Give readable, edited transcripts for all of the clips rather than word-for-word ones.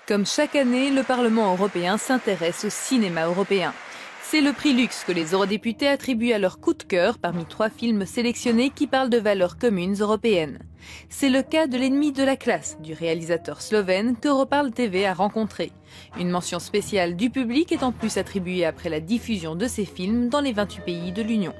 Comme chaque année, le Parlement européen s'intéresse au cinéma européen. C'est le prix Lux que les eurodéputés attribuent à leur coup de cœur parmi 3 films sélectionnés qui parlent de valeurs communes européennes. C'est le cas de L'ennemi de la classe du réalisateur slovène qu'Europarl TV a rencontré. Une mention spéciale du public est en plus attribuée après la diffusion de ces films dans les 28 pays de l'Union.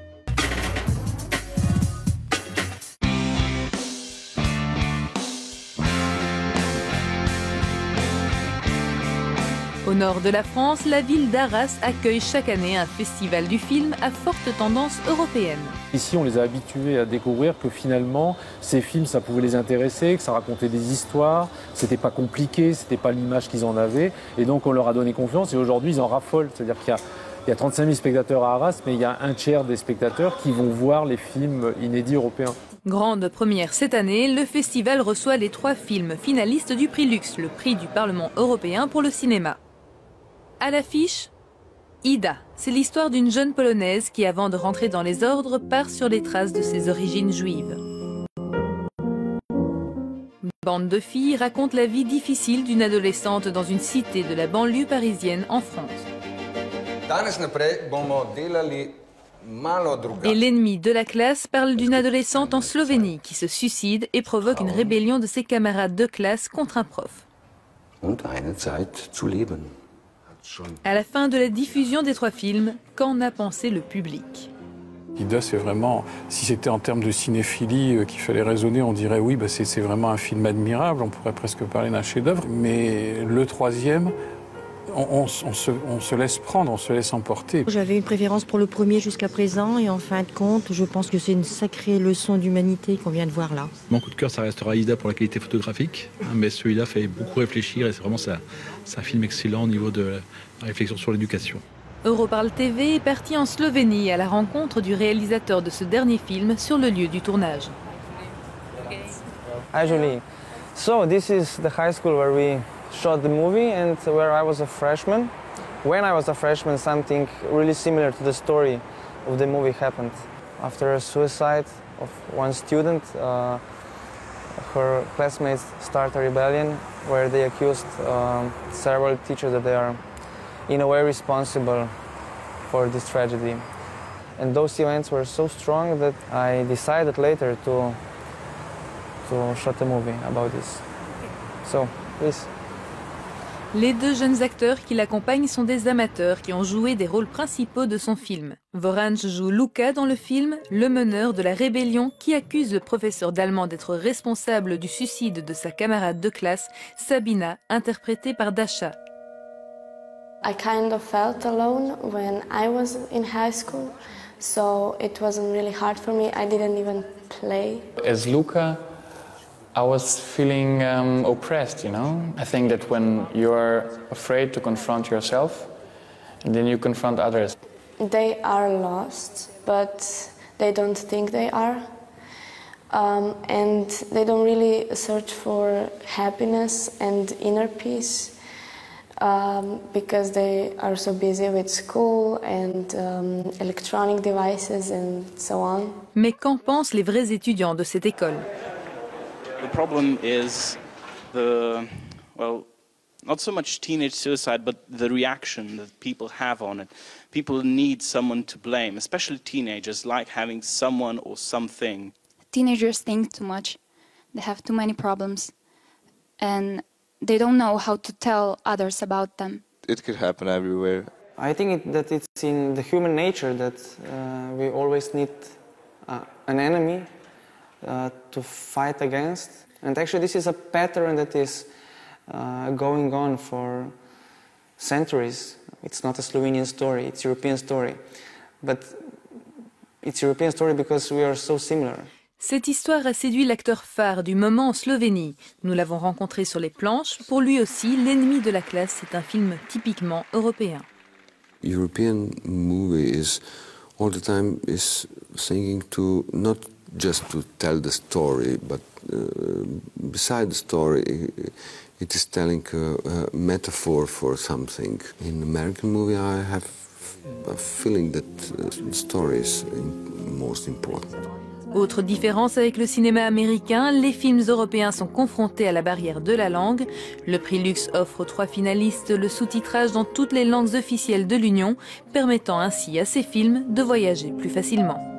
Au nord de la France, la ville d'Arras accueille chaque année un festival du film à forte tendance européenne. Ici, on les a habitués à découvrir que finalement, ces films, ça pouvait les intéresser, que ça racontait des histoires, c'était pas compliqué, c'était pas l'image qu'ils en avaient. Et donc, on leur a donné confiance et aujourd'hui, ils en raffolent. C'est-à-dire qu'il y a 35 000 spectateurs à Arras, mais il y a un tiers des spectateurs qui vont voir les films inédits européens. Grande première cette année, le festival reçoit les 3 films finalistes du prix Lux, le prix du Parlement européen pour le cinéma. À l'affiche, Ida, c'est l'histoire d'une jeune Polonaise qui, avant de rentrer dans les ordres, part sur les traces de ses origines juives. Bande de filles raconte la vie difficile d'une adolescente dans une cité de la banlieue parisienne en France. Et L'ennemi de la classe parle d'une adolescente en Slovénie qui se suicide et provoque une rébellion de ses camarades de classe contre un prof. À la fin de la diffusion des 3 films, qu'en a pensé le public? Ida, c'est vraiment, si c'était en termes de cinéphilie qu'il fallait raisonner, on dirait oui, bah c'est vraiment un film admirable, on pourrait presque parler d'un chef-d'œuvre. Mais le 3e, on se laisse prendre, on se laisse emporter. J'avais une préférence pour le premier jusqu'à présent et en fin de compte, je pense que c'est une sacrée leçon d'humanité qu'on vient de voir là. Mon coup de cœur, ça restera Ida pour la qualité photographique, mais celui-là fait beaucoup réfléchir et c'est vraiment un film excellent au niveau de la réflexion sur l'éducation. Europarl TV est parti en Slovénie à la rencontre du réalisateur de ce dernier film sur le lieu du tournage. Hi Julie. So this is the high school where we shot the movie and where I was a freshman. When I was a freshman, something really similar to the story of the movie happened. After a suicide of one student, her classmates start a rebellion where they accused several teachers that they are in a way responsible for this tragedy. And those events were so strong that I decided later to shot a movie about this. So, please. Les 2 jeunes acteurs qui l'accompagnent sont des amateurs qui ont joué des rôles principaux de son film. Vorange joue Luka dans le film, le meneur de la rébellion qui accuse le professeur d'allemand d'être responsable du suicide de sa camarade de classe, Sabina, interprétée par Dasha. I kind of felt alone when I was in high school, so it wasn't really hard for me. I didn't even play. As Luka, I was feeling oppressed, you know. I think that when you're afraid to confront yourself, and then you confront others. They are lost, but they don't think they are. And they don't really search for happiness and inner peace because they are so busy with school and electronic devices and so on. Mais qu'en pensent les vrais étudiants de cette école? The problem is not so much teenage suicide, but the reaction that people have on it. People need someone to blame, especially teenagers, like having someone or something. Teenagers think too much. They have too many problems. And they don't know how to tell others about them. It could happen everywhere. I think that it's in the human nature that we always need an enemy to fight against. And actually this is a pattern that is going on for centuries. It's not a Slovenian story, it's a European story. But it's a European story because we are so similar. Cette histoire a séduit l'acteur phare du moment en Slovénie. Nous l'avons rencontré sur les planches. Pour lui aussi, L'ennemi de la classe est un film typiquement européen. European movie is all the time is thinking to not just to tell the story, but beside the story, it is telling a metaphor for something. In American movie, I have a feeling that the story is most important. Autre différence avec le cinéma américain, les films européens sont confrontés à la barrière de la langue. Le prix Lux offre aux 3 finalistes le sous-titrage dans toutes les langues officielles de l'Union, permettant ainsi à ces films de voyager plus facilement.